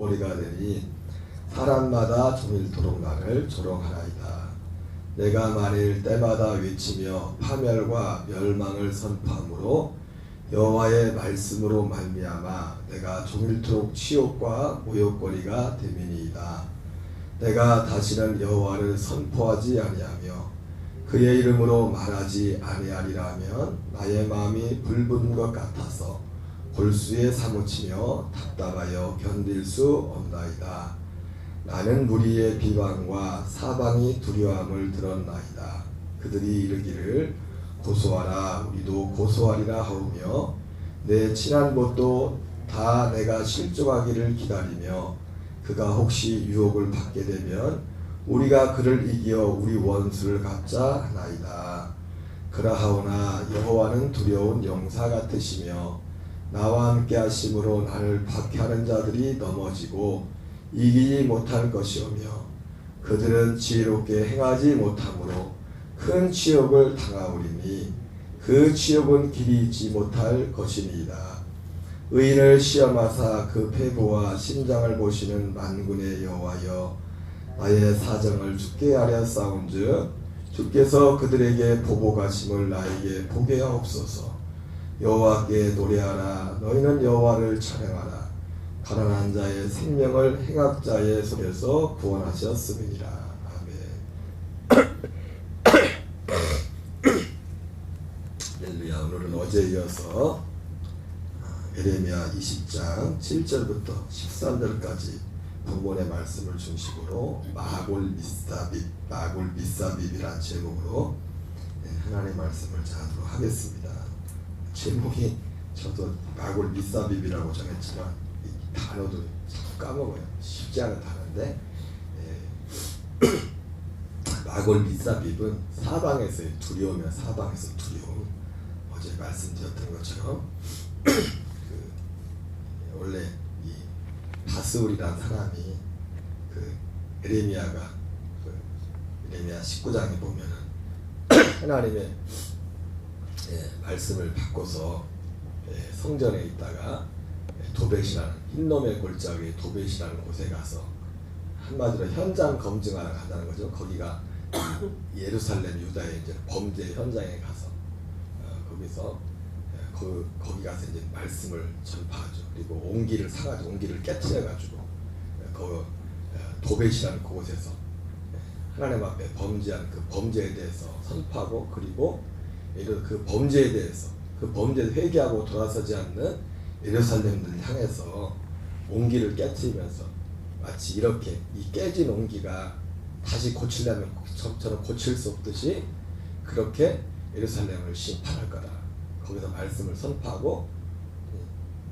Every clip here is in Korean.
모욕거리가 되니 사람마다 종일토록 나를 조롱하나이다. 내가 만일 때마다 외치며 파멸과 멸망을 선포함으로 여호와의 말씀으로 말미암아 내가 종일토록 치욕과 모욕거리가 됨이니이다. 내가 다시는 여호와를 선포하지 아니하며 그의 이름으로 말하지 아니하리라 하면 나의 마음이 불붙는 것 같아서 골수에 사무치며 답답하여 견딜 수 없나이다. 나는 무리의 비방과 사방이 두려움을 들었나이다. 그들이 이르기를 고소하라 우리도 고소하리라 하오며 내 친한 곳도 다 내가 실족하기를 기다리며 그가 혹시 유혹을 받게 되면 우리가 그를 이기어 우리 원수를 갚자 하나이다. 그러하오나 여호와는 두려운 용사 같으시며 나와 함께 하심으로 나를 박해하는 자들이 넘어지고 이기지 못할 것이오며 그들은 지혜롭게 행하지 못하므로 큰 치욕을 당하오리니 그 치욕은 길이 있지 못할 것이니이다. 의인을 시험하사 그 폐부와 심장을 보시는 만군의 여호와여 나의 사정을 주께 아뢰었사온즉 주께서 그들에게 보복하심을 나에게 보게 하옵소서. 여호와께 노래하라 너희는 여호와를 찬양하라. 가난한 자의 생명을 행악자의 손에서 구원하셨음이니라. 할렐루야. 오늘은 어제 이어서 에레미야 20장 7절부터 13절까지 본문의 말씀을 중심으로 마골 미사빕이라는 제목으로 하나님의 말씀을 전하도록 하겠습니다. 제목이 저도 마골 미사빕이라고 정했지만 이 단어도 자꾸 까먹어요. 쉽지 않은 단어인데 마골 미사빕은 사방에서의 두려움이야. 사방에서 두려움. 어제 말씀드렸던 것처럼 원래 이 바스울이라는 사람이 에레미야가 에레미야 19장에 보면은 하나님의 말씀을 받고서 성전에 있다가 도벳이라는 흰놈의 골짜기 도벳이라는 곳에 가서 한마디로 현장 검증하러 간다는 거죠. 거기가 예루살렘 유다의 이제 범죄 현장에 가서 거기서 거기 가서 이제 말씀을 전파하죠. 그리고 옹기를 사가지고 옹기를 깨트려가지고 그 도벳이라는 그곳에서 하나님 앞에 범죄한 그 범죄에 대해서 선포하고 그리고 그 범죄에 대해서 그 범죄에 회개하고 돌아서지 않는 예루살렘들을 향해서 옹기를 깨트리면서 마치 이렇게 이 깨진 옹기가 다시 고치려면 저처럼 고칠 수 없듯이 그렇게 예루살렘을 심판할 거다. 거기서 말씀을 선포하고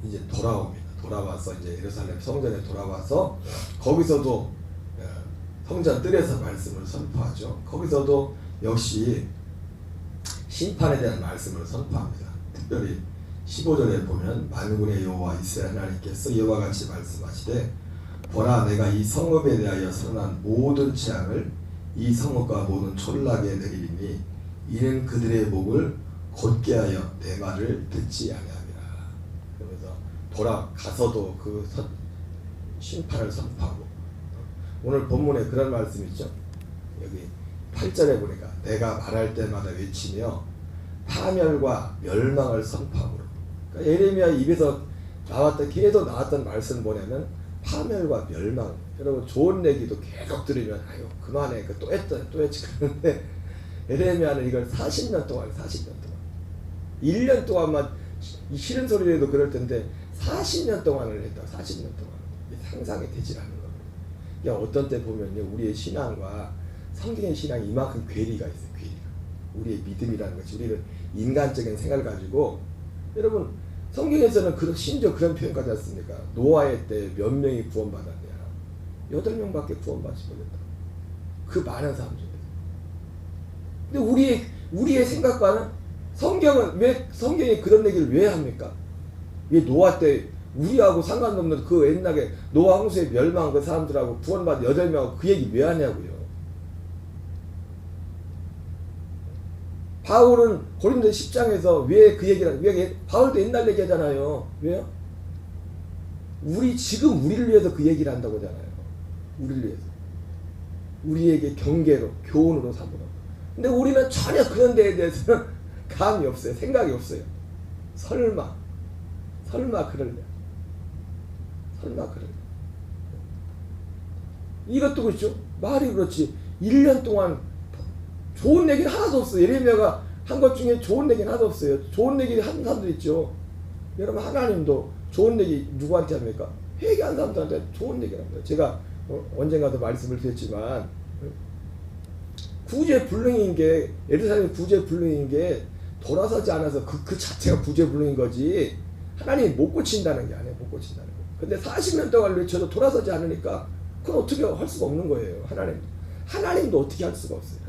이제 돌아옵니다. 돌아와서 이제 예루살렘 성전에 돌아와서 거기서도 성전 뜰에서 말씀을 선포하죠. 거기서도 역시 심판에 대한 말씀을 선포합니다. 특별히 15절에 보면 만군의 여호와 이스라엘 하나님께서 이와 같이 말씀하시되 보라 내가 이 성읍에 대하여 선언한 모든 재앙을 이 성읍과 모든 촌락에 내리리니 이는 그들의 목을 곧게 하여 내 말을 듣지 아니함이라. 그러면서 돌아가서도 그 심판을 선포하고 오늘 본문에 그런 말씀이 있죠. 여기 8절에 보니까 내가 말할 때마다 외치며 파멸과 멸망을 선포함으로. 그러니까 에레미야 입에서 계속 나왔던 말씀 뭐냐면 파멸과 멸망. 여러분 좋은 얘기도 계속 들으면 아유 그만해 또 했지 그러는데 에레미야는 이걸 40년 동안 1년 동안만 싫은 소리라도 그럴 텐데 40년 동안을 했다. 40년 동안. 상상이 되질 않는 겁니다. 그러니까 어떤 때 보면요 우리의 신앙과 성경의 신앙이 이만큼 괴리가 있어요. 괴리가. 우리의 믿음이라는 것이 우리는 인간적인 생각을 가지고 여러분 성경에서는 심지어 그런 표현까지 했습니까? 노아의 때 몇 명이 구원받았냐? 8명밖에 구원받지 못했다. 그 많은 사람 중에. 근데 우리의 생각과는 성경이 그런 얘기를 왜 합니까? 왜 노아 때 우리하고 상관없는 그 옛날에 노아 홍수에 멸망한 그 사람들하고 구원받은 8명하고 그 얘기 왜 하냐고요. 바울은 고린도 10장에서 왜 그 얘기를 바울도 옛날 얘기하잖아요. 왜요? 지금 우리를 위해서 그 얘기를 한다고 하잖아요. 우리를 위해서. 우리에게 경계로, 교훈으로 삼으라고. 근데 우리는 전혀 그런 데에 대해서는 감이 없어요. 생각이 없어요. 설마 그럴래. 설마 그럴래. 이것도 그렇죠. 말이 그렇지. 1년 동안 좋은 얘기는 하나도 없어요. 예레미야가 한 것 중에 좋은 얘기는 하나도 없어요. 좋은 얘기 하는 사람들 있죠. 여러분 하나님도 좋은 얘기 누구한테 합니까? 회개한 사람들한테 좋은 얘기를 합니다. 제가 언젠가도 말씀을 드렸지만 구제불능인 게 예루살렘 구제불능인 게 돌아서지 않아서 그 자체가 구제불능인 거지 하나님이 못 고친다는 게 아니에요. 못 고친다는 거. 근데 40년 동안 외쳐도 돌아서지 않으니까 그건 어떻게 할 수가 없는 거예요. 하나님도 어떻게 할 수가 없어요.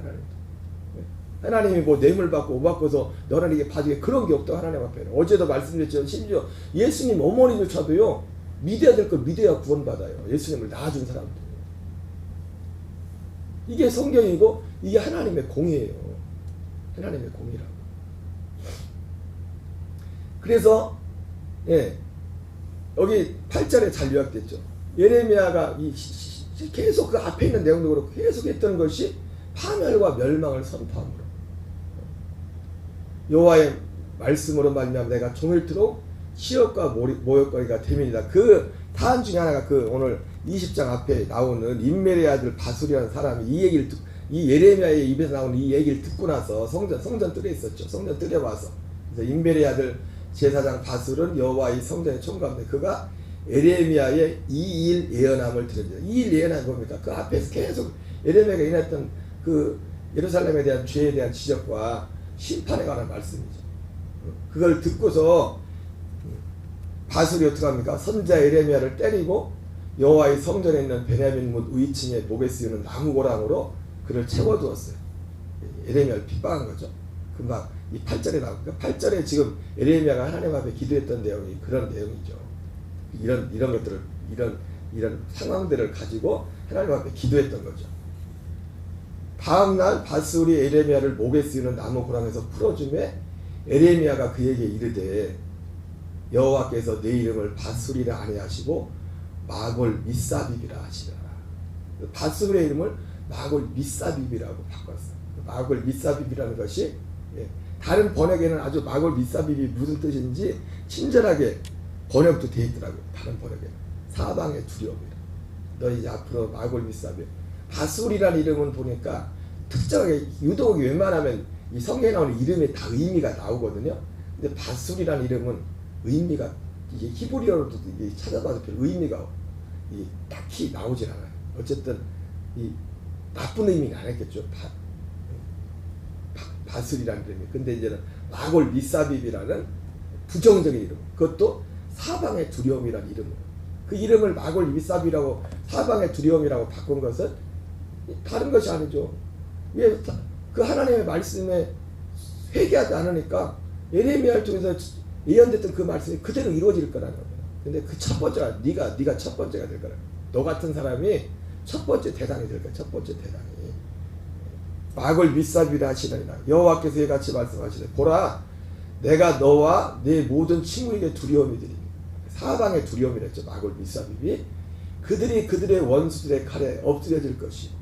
하나님이 뭐 뇌물 받고 옷 받고서 너는 이게 봐주게 그런 게 없다고 하나님 앞에. 어제도 말씀드렸죠. 심지어 예수님 어머니조차도요 믿어야 될 걸 믿어야 구원받아요. 예수님을 낳아준 사람들. 이게 성경이고 이게 하나님의 공이에요. 하나님의 공이라고. 그래서 여기 8절에 잘 요약됐죠. 예레미야가 계속 그 앞에 있는 내용도 그렇고 계속 했던 것이 파멸과 멸망을 선포함으로 여호와의 말씀으로 말미암아 내가 종일토록 시험과 모욕거리가 됨이니라. 그 다음 중에 하나가 그 오늘 20장 앞에 나오는 임멜의 아들 바술이라는 사람이 이 얘기를 이 예레미야의 입에서 나오는 이 얘기를 듣고 나서 성전 뜰에 있었죠. 성전 뜰에 와서 그래서 임멜의 아들 제사장 바술은 여호와의 성전에 총괄하는데 그가 예레미야의 이일 예언함을 들었죠. 이일 예언함이 뭡니까? 그 앞에서 계속 예레미야가 인했던 그 예루살렘에 대한 죄에 대한 지적과 심판에 관한 말씀이죠. 그걸 듣고서 바술이 어떻게 합니까? 선자 예레미야를 때리고 여호와의 성전에 있는 베냐민 문 위층에 목에 쓰이는 나무고랑으로 그를 채워두었어요. 예레미야를 핍박한 거죠. 금방 이 8절에 나오니까 8절에 지금 예레미야가 하나님 앞에 기도했던 내용이 그런 내용이죠. 이런 것들을 이런 상황들을 가지고 하나님 앞에 기도했던 거죠. 다음날 바술이 예레미야를 목에 쓰이는 나무 고랑에서 풀어주매 예레미야가 그에게 이르되 여호와께서 내 이름을 바술이라 아니하시고 마골 미사빕이라 하시더라. 바술의 이름을 마골 미사빕이라고 바꿨어요. 마골 미사빕이라는 것이 다른 번역에는 아주 마골 미사빕이 무슨 뜻인지 친절하게 번역도 되어 있더라고요. 다른 번역에는 사방의 두려움이라. 너 이제 앞으로 마골 미사빕. 바술이라는 이름은 보니까 특정하게 유독 웬만하면 이 성경에 나오는 이름에 다 의미가 나오거든요. 근데 바술이라는 이름은 의미가 이게 히브리어로도 이게 찾아봐도 별 의미가 딱히 나오질 않아요. 어쨌든 이 나쁜 의미는 아니겠죠. 바술이라는 이름이. 근데 이제는 마골 미사빕이라는 부정적인 이름. 그것도 사방의 두려움이라는 이름으로. 그 이름을 마골 미사빕이라고 사방의 두려움이라고 바꾼 것은 다른 것이 아니죠. 왜 그 하나님의 말씀에 회개하지 않으니까 예레미야를 통해서 예언됐던 그 말씀이 그대로 이루어질 거라는 겁니다. 근데 그 첫 번째가 네가 첫 번째가 될 거라. 너 같은 사람이 첫 번째 대상이 될 거야. 첫 번째 대상이. 마골 미사빕이라 하시느니라. 여호와께서 이같이 말씀하시되 보라 내가 너와 네 모든 친구에게 두려움이 되리니 사방의 두려움이랬죠. 마골 미사빕이 그들이 그들의 원수들의 칼에 엎드려질 것이요.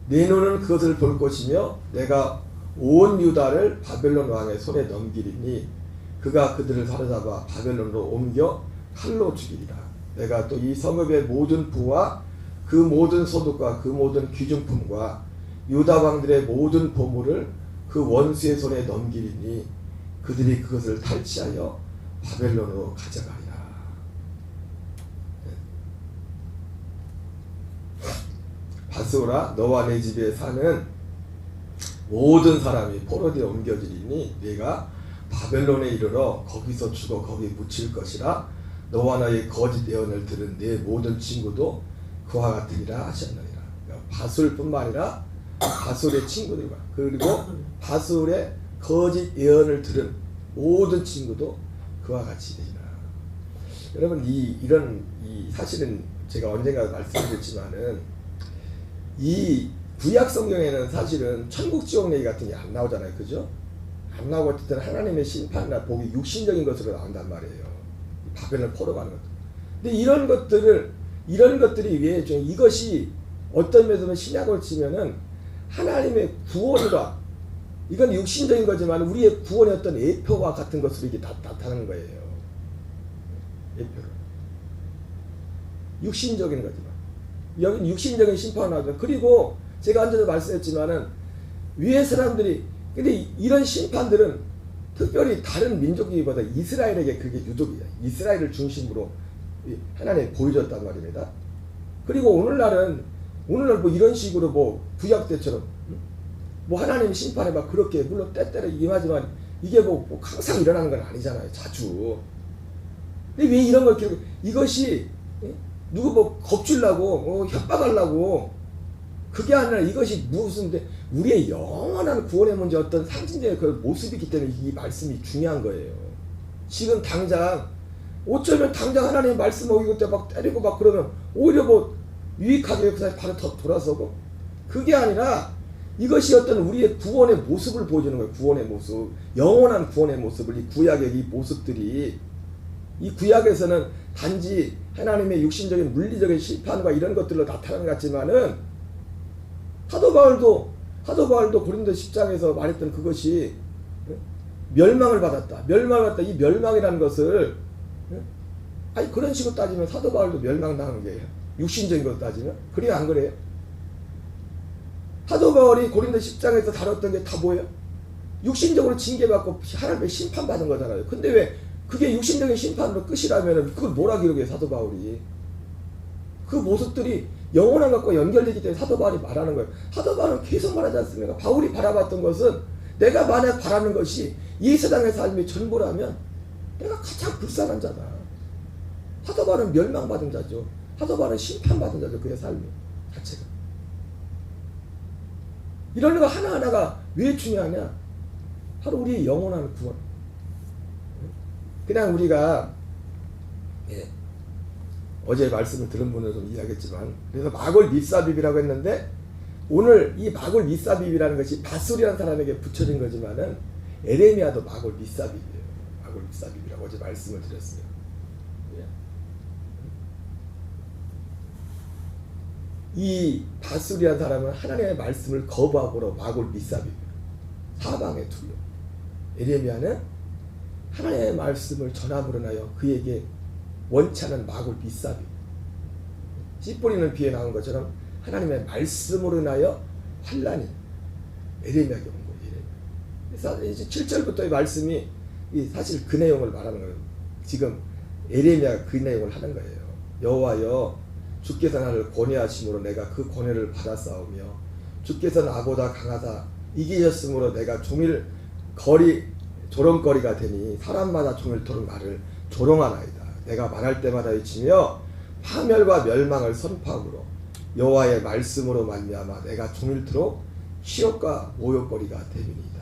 네 눈은 그것을 볼 것이며 내가 온 유다를 바벨론 왕의 손에 넘기리니 그가 그들을 사로잡아 바벨론으로 옮겨 칼로 죽이리라. 내가 또 이 성읍의 모든 부와 그 모든 소득과 그 모든 귀중품과 유다 왕들의 모든 보물을 그 원수의 손에 넘기리니 그들이 그것을 탈취하여 바벨론으로 가져가리라. 바스오라 너와 내 집에 사는 모든 사람이 포로되어 옮겨지리니 네가 바벨론에 이르러 거기서 죽어 거기 묻힐 것이라. 너와 너의 거짓 예언을 들은 네 모든 친구도 그와 같으리라 하셨느니라. 그러니까 바술뿐만 아니라 바술의 친구들과 그리고 바술의 거짓 예언을 들은 모든 친구도 그와 같이 되리라. 여러분 이런 사실은 제가 언젠가 말씀드렸지만은 이 구약 성경에는 사실은 천국 지옥 얘기 같은 게 안 나오잖아요. 그죠? 안 나오고 어쨌든 하나님의 심판이나 복이 육신적인 것으로 나온단 말이에요. 바벨을 포로가는 것들. 근데 이런 것들이 왜 이것이 어떤 면에서 신약을 치면은 하나님의 구원과 이건 육신적인 거지만 우리의 구원의 어떤 예표와 같은 것으로 이게 나타나는 거예요. 예표로. 육신적인 거지만 여기는 육신적인 심판을 하죠. 그리고 제가 앉아서 말씀했지만은 위에 사람들이 근데 이런 심판들은 특별히 다른 민족이보다 이스라엘에게 그게 유독이야. 이스라엘을 중심으로 하나님이 보여줬단 말입니다. 그리고 오늘날 뭐 이런 식으로 뭐 구약 때처럼 뭐 하나님 심판에 막 그렇게 물론 때때로 임하지만 이게 뭐 항상 일어나는 건 아니잖아요. 자주. 근데 왜 이런 걸 기록? 이것이 누구 뭐 겁주려고 협박하려고 그게 아니라 이것이 무슨 우리의 영원한 구원의 문제 어떤 상징적인 그 모습이기 때문에 이 말씀이 중요한 거예요. 지금 당장 어쩌면 당장 하나님의 말씀 어기고 때 막 때리고 막 그러면 오히려 뭐 유익하게 그 바로 더 돌아서고 그게 아니라 이것이 어떤 우리의 구원의 모습을 보여주는 거예요. 구원의 모습, 영원한 구원의 모습을 이 구약의 이 모습들이 이 구약에서는 단지 하나님의 육신적인 물리적인 심판과 이런 것들로 나타나는 것 같지만은 사도 바울도 고린도 10장에서 말했던 그것이 멸망을 받았다. 이 멸망이라는 것을 아니 그런 식으로 따지면 사도 바울도 멸망당한 거예요. 육신적인 것로 따지면. 그래요 안 그래요? 사도 바울이 고린도 10장에서 다뤘던 게 다 뭐예요? 육신적으로 징계받고 하나님의 심판받은 거잖아요. 근데 왜 그게 육신적인 심판으로 끝이라면 그걸 뭐라 기록해 사도 바울이. 그 모습들이 영원한 것과 연결되기 때문에 사도 바울이 말하는 거예요. 사도 바울은 계속 말하지 않습니까? 바울이 바라봤던 것은 내가 만약 바라는 것이 이 세상의 삶이 전부라면 내가 가장 불쌍한 자다. 사도 바울은 멸망받은 자죠. 사도 바울은 심판받은 자죠. 그의 삶이 자체가. 이런 거 하나하나가 왜 중요하냐? 바로 우리의 영원한 구원. 그냥 우리가 어제 말씀을 들은 분은 좀 이해하겠지만 그래서 마골 밉사빕이라고 했는데 오늘 이 마골 밉사빕이라는 것이 밧술이라는 사람에게 붙여진 거지만은 에레미야도 마골 밉사빕이에요. 마골 밉사빕이라고 어제 말씀을 드렸어요. 이 밧술이라는 사람은 하나님의 말씀을 거부하고로 마골 밉사빕이에요. 사방에 두려. 에레미야는 하나님의 말씀을 전함으로 인하여 그에게 원치 않은 마골 밉사빕. 씨 뿌리는 비에 나온 것처럼 하나님의 말씀으로 인하여 환란이 에레미야에게 온 거예요. 그래서 이제 7절부터의 말씀이 사실 그 내용을 말하는 거예요. 지금 에레미야가 그 내용을 하는 거예요. 여호와여 주께서 나를 권위하심으로 내가 그 권위를 받았사오며 주께서 나보다 강하다 이기셨으므로 내가 종일 조롱거리가 되니 사람마다 종일토록 나를 조롱하나이다. 내가 말할 때마다 외치며 파멸과 멸망을 선포함으로 여호와의 말씀으로 말미암아 내가 종일토록 치욕과 모욕거리가 됨이니이다.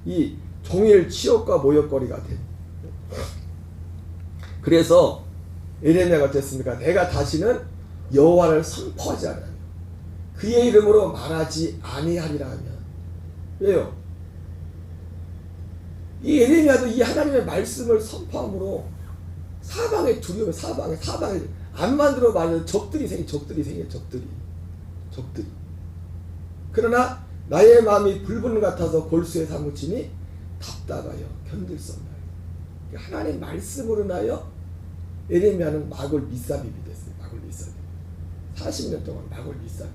이 종일 치욕과 모욕거리가 됨. 그래서 에레미야가 어땠습니까? 내가 다시는 여호와를 선포하지 않으며 그의 이름으로 말하지 아니하리라 하면 왜요? 이 에레미야도 이 하나님의 말씀을 선포함으로 사방에 두려워 사방에 안 만들어 말하는 적들이 생겨 적들이. 그러나 나의 마음이 불분 같아서 골수에 사무치니 답답하여 견딜 수 없나요? 하나님 말씀으로 인하여 에레미야는 마골 밉사빕이 됐어요. 마골 밉사빕. 40년 동안 마골 밉사빕.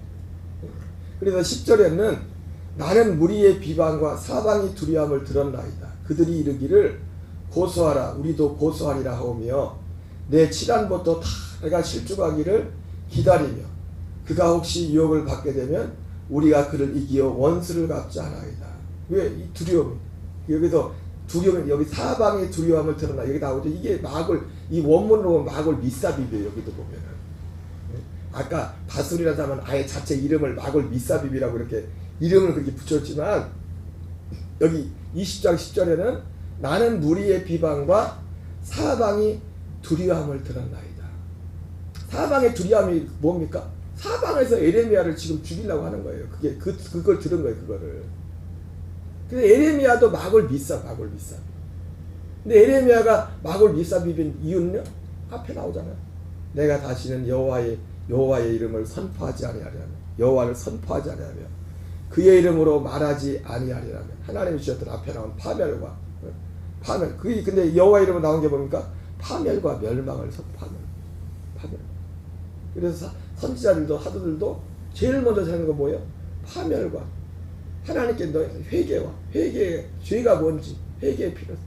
그래서 10절에는 나는 무리의 비방과 사방이 두려움을 들었나이다. 그들이 이르기를 고소하라 우리도 고소하리라 하오며 내 칠한부터 다 내가 실족하기를 기다리며 그가 혹시 유혹을 받게 되면 우리가 그를 이기어 원수를 갚지 않아이다. 왜? 이 두려움. 여기서 두려움 여기 사방의 두려움을 드러나 여기 나오죠. 이게 마골 이 원문으로 보면 마골 밉사빕이에요. 여기도 보면은 아까 밧술이라서 하면 아예 자체 이름을 마골 밉사빕이라고 이렇게 이름을 그렇게 붙였지만 여기 20장 10절에는 나는 무리의 비방과 사방이 두려움을 들었나이다. 사방의 두려움이 뭡니까? 사방에서 에레미야를 지금 죽이려고 하는 거예요. 그걸 들은 거예요. 그거를 근데 에레미야도 막을 믿사. 근데 에레미야가 막을 믿사 비빈 이유는요? 앞에 나오잖아요. 내가 다시는 여호와의 이름을 선포하지 아니하리라며, 여호와를 선포하지 아니하며 그의 이름으로 말하지 아니하리라며. 하나님이 주셨던 앞에 나온 파멸. 그게 근데 여호와 이름으로 나온 게 뭡니까? 파멸과 멸망을 선포하는 파멸. 그래서 선지자들도 사도들도 제일 먼저 하는 건 뭐예요? 파멸과 하나님께 회개의 죄가 뭔지 회개의 필요성.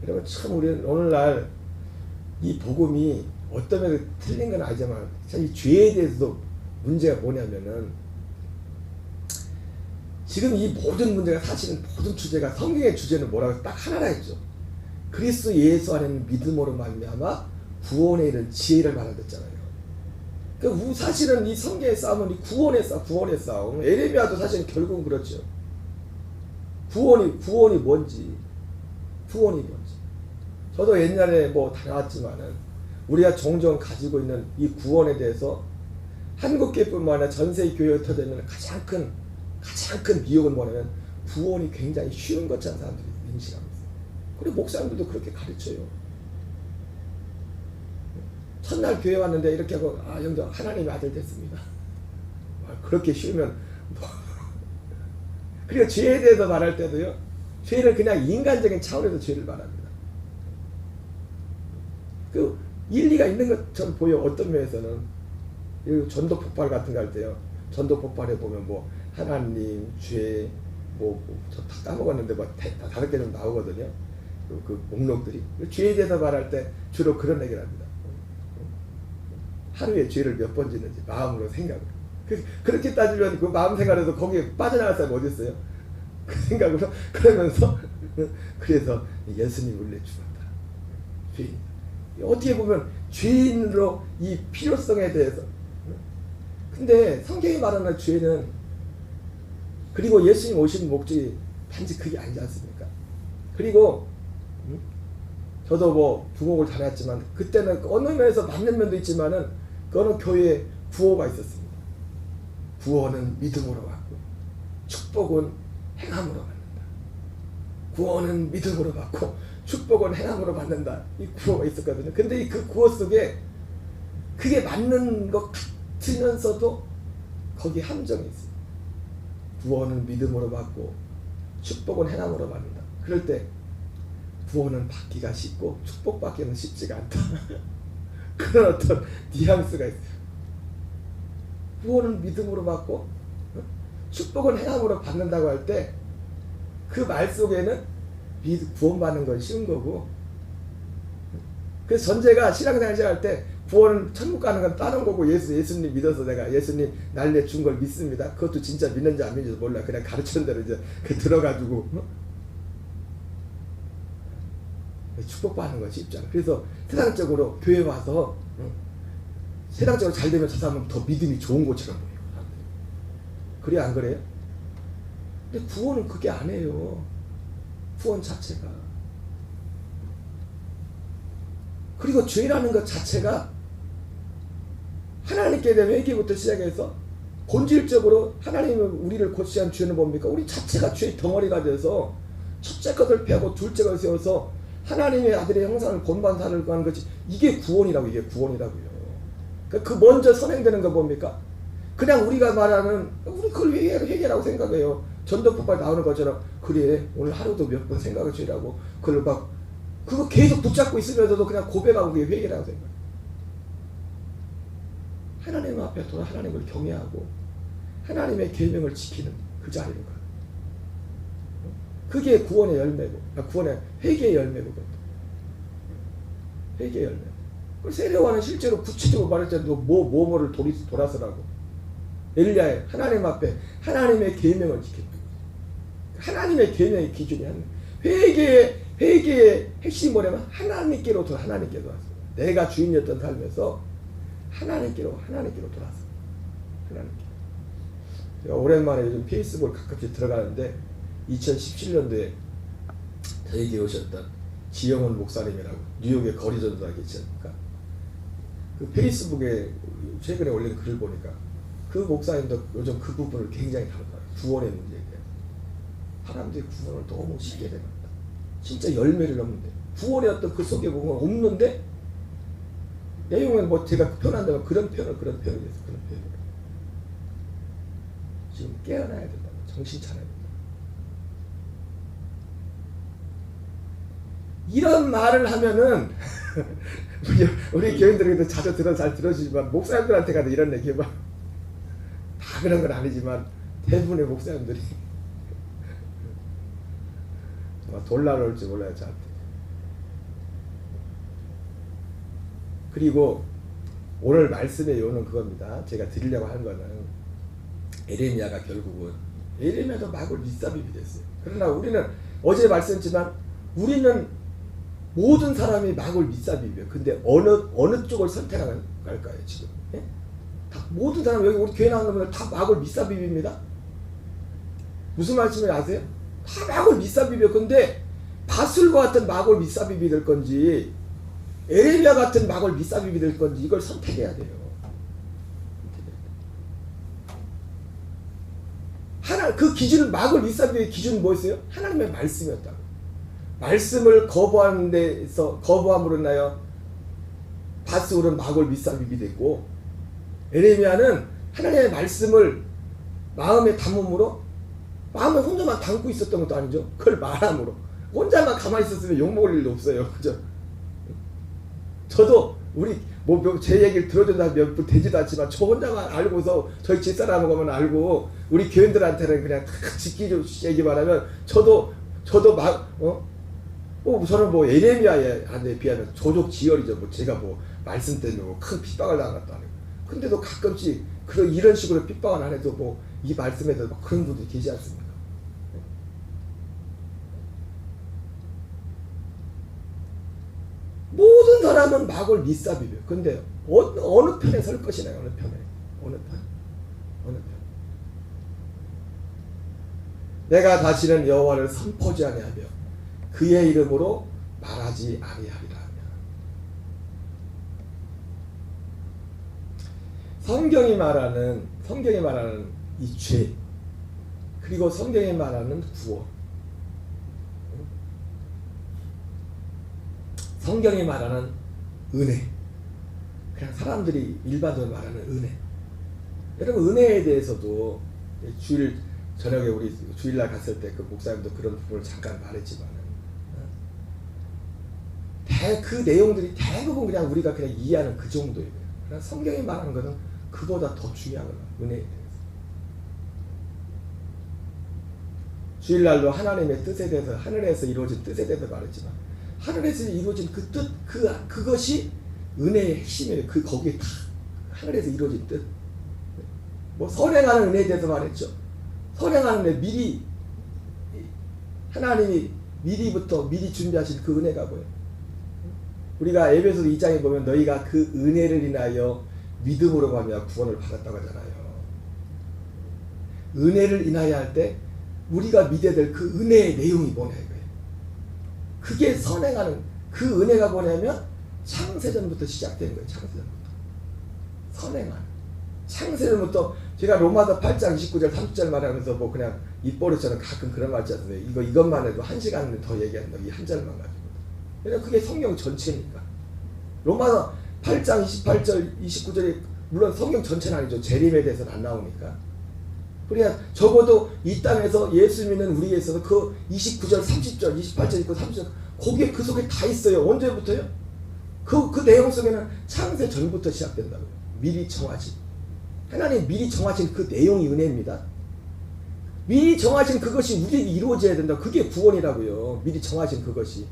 여러분 참 우리는 오늘날 이 복음이 어떤 면에서 틀린 건 아니지만 참 이 죄에 대해서도 문제가 뭐냐면은 지금 이 모든 문제가 사실은 모든 주제가 성경의 주제는 뭐라고 딱 하나라 했죠. 그리스도 예수 안에는 믿음으로 말미암아 구원에 이른 지혜를 말하셨잖아요. 그러니까 사실은 이 성경의 싸움은 이 구원의 싸움. 에레미야도 사실은 결국은 그렇죠. 구원이 뭔지. 저도 옛날에 뭐 다 나왔지만은 우리가 종종 가지고 있는 이 구원에 대해서 한국교회뿐만 아니라 전 세계 교회에 흩어져 있는 가장 큰 미혹은 뭐냐면 구원이 굉장히 쉬운 것처럼 사람들이 인식하고 있어요. 그리고 목사님들도 그렇게 가르쳐요. 첫날 교회 왔는데 이렇게 하고 형제 하나님의 아들 됐습니다. 그렇게 쉬우면 그리고 죄에 대해서 말할 때도요. 죄를 그냥 인간적인 차원에서 죄를 말합니다. 그 일리가 있는 것처럼 보여. 어떤 면에서는 전도 폭발 같은 거 할 때요. 전도 폭발에 보면 뭐 하나님, 죄, 저 다 까먹었는데 뭐 5개 좀 나오거든요. 그 목록들이. 죄에 대해서 말할 때 주로 그런 얘기를 합니다. 하루에 죄를 몇 번 짓는지 마음으로 생각으로. 그렇게 따지면 그 마음 생각에서 거기에 빠져나갈 사람이 어디 있어요? 그 생각으로. 그러면서 그래서 예수님 원래 죽었다. 죄인. 어떻게 보면 죄인으로 이 필요성에 대해서. 근데 성경이 말하는 죄는 그리고 예수님 오신 목적이 단지 그게 아니지 않습니까? 그리고 저도 뭐 부목을 다녔지만 그때는 어느 면에서 맞는 면도 있지만은 그거는 교회에 구호가 있었습니다. 구원은 믿음으로 받고 축복은 행함으로 받는다. 구원은 믿음으로 받고 축복은 행함으로 받는다. 이 구호가 있었거든요. 근데 그 구호 속에 그게 맞는 것 같으면서도 거기에 함정이 있어요. 구원은 믿음으로 받고 축복은 행함으로 받는다. 그럴 때 구원은 받기가 쉽고 축복받기는 쉽지가 않다. 그런 어떤 뉘앙스가 있어요. 구원은 믿음으로 받고 축복은 행함으로 받는다고 할 때 그 말 속에는 구원받는 건 쉬운 거고, 그래서 전제가 신앙생활 시작할 때 구원은 천국 가는 건 다른 거고, 예수님 믿어서 내가 예수님 날내 준 걸 믿습니다. 그것도 진짜 믿는지 안 믿는지 몰라. 그냥 가르치는 대로 이제 들어가지고 축복받는 건 쉽지 않아. 그래서 세상적으로 교회 와서 세상적으로 잘 되면 저 사람은 더 믿음이 좋은 것처럼 보여요. 그래 안 그래요? 근데 구원은 그게 아니에요. 구원 자체가. 그리고 죄라는 것 자체가 하나님께 대한 회개부터 시작해서 본질적으로 하나님은 우리를 고치한 죄는 뭡니까? 우리 자체가 죄의 덩어리가 돼서 첫째 것을 패고 둘째 것을 세워서 하나님의 아들의 형상을 본받는 하는 것이 이게 구원이라고요. 그러니까 그 먼저 선행되는 거 뭡니까? 그냥 우리가 말하는 우리 그걸 회개라고 생각해요. 전도폭발 나오는 것처럼 그래 오늘 하루도 몇 번 생각을 죄라고 그걸 막 그거 계속 붙잡고 있으면서도 그냥 고백하고 그게 회개라고 생각해요. 하나님 앞에 돌아 하나님을 경외하고 하나님의 계명을 지키는 그 자리로 가. 그게 구원의 열매고, 구원의 회개의 열매고, 회개의 열매. 그 세례요한은 실제로 구체적으로 말할 때도 뭐를 돌아서라고. 엘리야의 하나님 앞에 하나님의 계명을 지키는 거예요. 하나님의 계명의 기준이 회개의 핵심이 뭐냐면 하나님께로 왔어요. 내가 주인이었던 삶에서 하나님께로 돌아서. 하나님께. 제가 오랜만에 요즘 페이스북을 가끔씩 들어가는데 2017년도에 저에게 오셨던 지영원 목사님이라고 뉴욕의 거리전도사 계시지 않습니까? 그 페이스북에 최근에 올린 글을 보니까 그 목사님도 요즘 그 부분을 굉장히 다루더라고요. 구원의 문제에 대해서. 사람들이 구원을 너무 쉽게 됩니다. 진짜 열매를 넘는데 구원의 어떤 그 속에 보면 없는데 내용은 뭐 제가 표현한다면 그런 표현을 해서 그런 표현을 지금 깨어나야 된다고. 정신 차려야 된다. 이런 말을 하면은 우리 교인들에게도 자주 잘 들어주지만 목사님들한테 가도 이런 얘기 해봐. 다 그런 건 아니지만 대부분의 목사님들이 정말 돌나올지 몰라요 저한테. 그리고 오늘 말씀의 요는 그겁니다. 제가 드리려고 하는 거는 에레미야가 결국은 에레미야도 마골 밑삽입이 됐어요. 그러나 우리는 어제 말씀했지만 우리는 모든 사람이 마골 밑삽입이에요. 근데 어느 쪽을 선택할까요 지금? 예? 다 모든 사람 여기 우리 교회 나오는 분들 다 마골 밑삽입입니다. 무슨 말씀인지 아세요? 다 마골 밑삽입이에요. 근데 바술과 같은 마골 밑삽입이 될 건지 에레미야 같은 마골 밑삽입이 될 건지 이걸 선택해야 돼요. 그 기준은 마골 밑삽입의 기준은 뭐였어요? 하나님의 말씀이었다고. 말씀을 거부함으로 인하여 바술은 마골 밑삽입이 됐고 에레미야는 하나님의 말씀을 마음에 담음으로 마음에 혼자만 담고 있었던 것도 아니죠. 그걸 말함으로 혼자만 가만히 있었으면 욕먹을 일도 없어요. 그죠? 저도 우리 제 얘기를 들어준다 몇 분 되지도 않지만 저 혼자만 알고서 저희 집사람하고만 알고 우리 교인들한테는 그냥 다 지키지 얘기만 하면 저도 저는 뭐 에레미야에 비하면 조족지혈이죠. 뭐 제가 뭐 말씀 때문에 뭐 큰 핍박을 당한 것도 아니고. 근데도 가끔씩 이런 식으로 핍박을 안 해도 뭐 이 말씀에 대해서 그런 분들이 계시지 않습니까? 모든 사람은 마골 밑삽입이에요. 근데 어느 편에 설 것이냐. 어느 편. 내가 다시는 여호와를 선포하지 아니하며 그의 이름으로 말하지 아니하리라 하며. 성경이 말하는 이 죄, 그리고 성경이 말하는 구원, 성경이 말하는 은혜, 그냥 사람들이 일반적으로 말하는 은혜. 여러분 은혜에 대해서도 주일 저녁에 우리 주일날 갔을 때 그 목사님도 그런 부분을 잠깐 말했지만 그 내용들이 대부분 그냥 우리가 그냥 이해하는 그 정도예요. 그냥 성경이 말하는 것은 그보다 더 중요한 거예요. 은혜에 대해서. 주일날도 하나님의 뜻에 대해서 하늘에서 이루어진 뜻에 대해서 말했지만 하늘에서 이루어진 그 뜻, 그것이 은혜의 핵심이에요. 거기에 다 하늘에서 이루어진 뜻. 뭐 선행하는 은혜에 대해서 말했죠. 선행하는 은혜 하나님이 미리 준비하신 그 은혜가 뭐예요? 우리가 에베소서 2장에 보면 너희가 그 은혜를 인하여 믿음으로 가며 구원을 받았다고 하잖아요. 은혜를 인하여 할 때 우리가 믿어야 될 그 은혜의 내용이 뭐냐 이거예요. 그게 선행하는 그 은혜가 뭐냐면 창세전부터 시작된 거예요. 창세전부터 선행하는. 창세전부터 제가 로마서 8장 29절 30절 말하면서 뭐 그냥 입버릇처럼 가끔 그런 말 있잖아요. 이것만 해도 1시간 더 얘기한다. 이 한 절만 가지고. 왜냐면 그게 성경 전체니까. 로마서 8장 28절 29절이 물론 성경 전체는 아니죠. 재림에 대해서는 안 나오니까. 그러니까 적어도 이 땅에서 예수 믿는 우리에 있어서 그 29절 30절 28절 있고 30절 거기에 그 속에 다 있어요. 언제부터요? 그 내용 속에는 창세 전부터 시작된다고요. 미리 정하신 하나님 미리 정하신 그 내용이 은혜입니다. 미리 정하신 그것이 우리에게 이루어져야 된다. 그게 구원이라고요. 미리 정하신 그것이.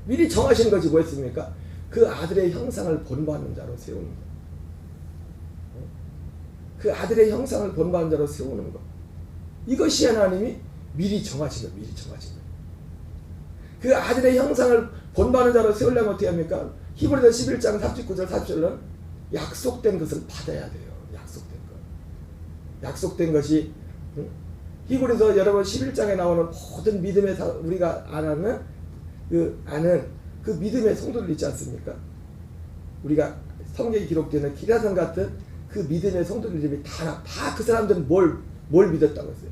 미리 정하신 것이 뭐였습니까? 그 아들의 형상을 본받는 자로 세우는 것. 그 아들의 형상을 본받는 자로 세우는 것. 이것이 하나님이 미리 정하신 것. 미리 정하신 것. 그 아들의 형상을 본받는 자로 세우려면 어떻게 합니까? 히브리서 11장 39절 40절은 약속된 것을 받아야 돼요. 약속된 것. 약속된 것이 히브리서 여러분 11장에 나오는 모든 믿음의 우리가 아는 그 믿음의 성도들 있지 않습니까? 우리가 성경에 기록되는 기라성 같은 그 믿음의 성도들 이름이 다 그 사람들은 뭘 믿었다고 했어요?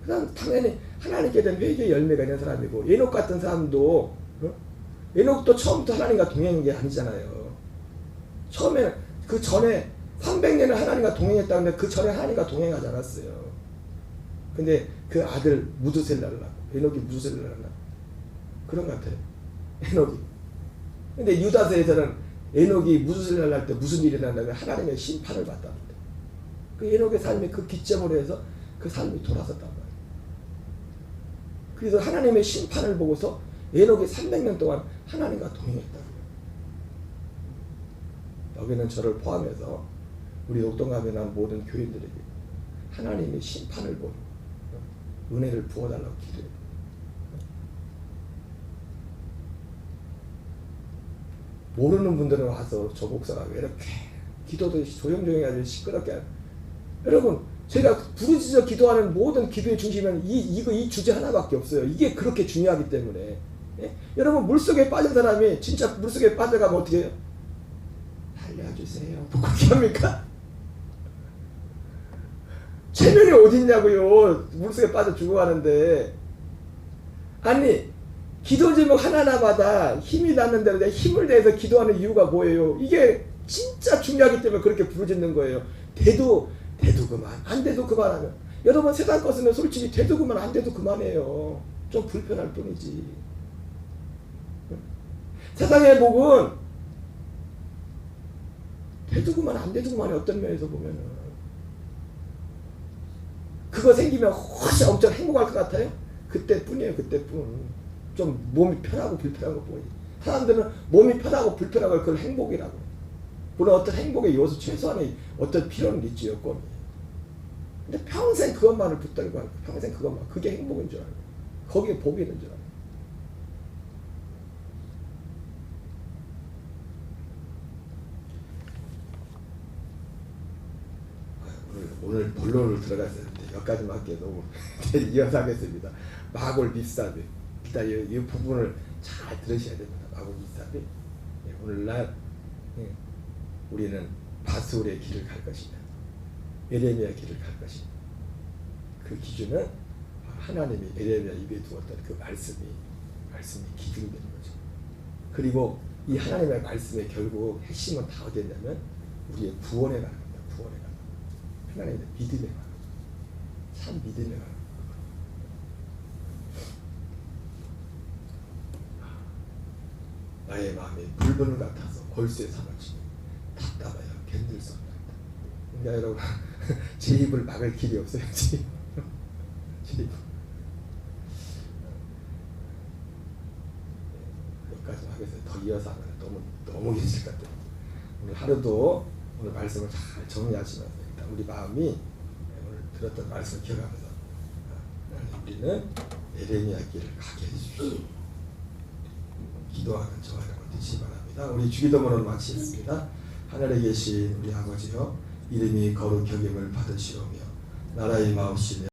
그다음 당연히 하나님께 대한 회개의 열매가 있는 사람이고 에녹 같은 사람도 에녹도 처음부터 하나님과 동행한 게 아니잖아요. 처음에는 그 전에 300년을 하나님과 동행했다는데 그 전에 하나님과 동행하지 않았어요. 근데 그 아들 무두셀라를 낳고 에녹이 무두셀라를 낳고 그런 것 같아요. 에녹이. 근데 유다서에서는 에녹이 무두셀라를 낳을 때 무슨 일이 일어났냐면 하나님의 심판을 받답니다. 그 에녹의 삶이 그 기점으로 해서 그 삶이 돌아섰단 말이에요. 그래서 하나님의 심판을 보고서 에녹이 300년 동안 하나님과 동행했다고요. 여기는 저를 포함해서 우리 녹동감에 난 모든 교인들에게 하나님의 심판을 보는 은혜를 부어달라고 기도해요. 모르는 분들은 와서 저 목사가 왜 이렇게 기도도 조용조용히 아주 시끄럽게 하는. 여러분 제가 부르짖어 기도하는 모든 기도의 중심은 이 주제 하나밖에 없어요. 이게 그렇게 중요하기 때문에. 예? 여러분 물속에 빠진 사람이 진짜 물속에 빠져가면 어떻게 해요? 살려주세요. 그렇게 합니까? 체면이 어딨냐고요. 물속에 빠져 죽어가는데. 아니 기도 제목 하나하나마다 힘이 나는 대로 힘을 내서 기도하는 이유가 뭐예요? 이게 진짜 중요하기 때문에 그렇게 부르짖는 거예요. 돼도 그만, 안 돼도 그만하면. 여러분 세상 것은 솔직히 돼도 그만, 안 돼도 그만해요. 좀 불편할 뿐이지. 세상의 복은 돼도 그만, 안 돼도 그만해. 어떤 면에서 보면은 그거 생기면 훨씬 엄청 행복할 것 같아요? 그때뿐이에요. 그때뿐. 좀 몸이 편하고 불편한 것 뿐이지. 사람들은 몸이 편하고 불편한 걸 그걸 행복이라고. 물론 어떤 행복의 요소 최소한의 어떤 필요는 있죠. 여건이. 근데 평생 그것만을 붙들고 하고 평생 그것만. 그게 행복인 줄 알고. 거기에 복이 있는 줄 알고. 오늘 본론으로 들어갔어야 했는데 여기까지만 할게요. 너무 이어서 하겠습니다. 마골 밉사비. 일단 이 부분을 잘 들으셔야 됩니다. 마골 밉사비. 오늘날 우리는 바스올의 길을 갈 것이냐 에레미야의 길을 갈 것이냐. 그 기준은 하나님이 에레미야 입에 두었던 그 말씀이 기준이 되는 거죠. 그리고 이 하나님의 말씀의 결국 핵심은 다 어디였냐면 우리의 구원에 가는 겁니다. 구원에 가는 겁니다. 하나님의 믿음에 가는 겁니다. 참 믿음에 가는 겁니다. 나의 마음이 불불 같아서 골수에 사무치니 답답하여 견딜 수 없다. 그러니까 여러분 제 입을 막을 길이 없어요. 제 입. 여기까지 하겠어요. 더 이어서 하면 너무 길어질 것 같아요. 오늘 하루도 오늘 말씀을 잘 정리하시면서 일단 우리 마음이 오늘 들었던 말씀을 기억하면서 우리는 에레미야 길을 가게 해주시오. 기도하는 저와 여러분 되시기 바랍니다. 우리 주기도문으로 마치겠습니다. 하늘에 계신 우리 아버지여, 이름이 거룩히 여김을 받으시오며 나라의 마옵시며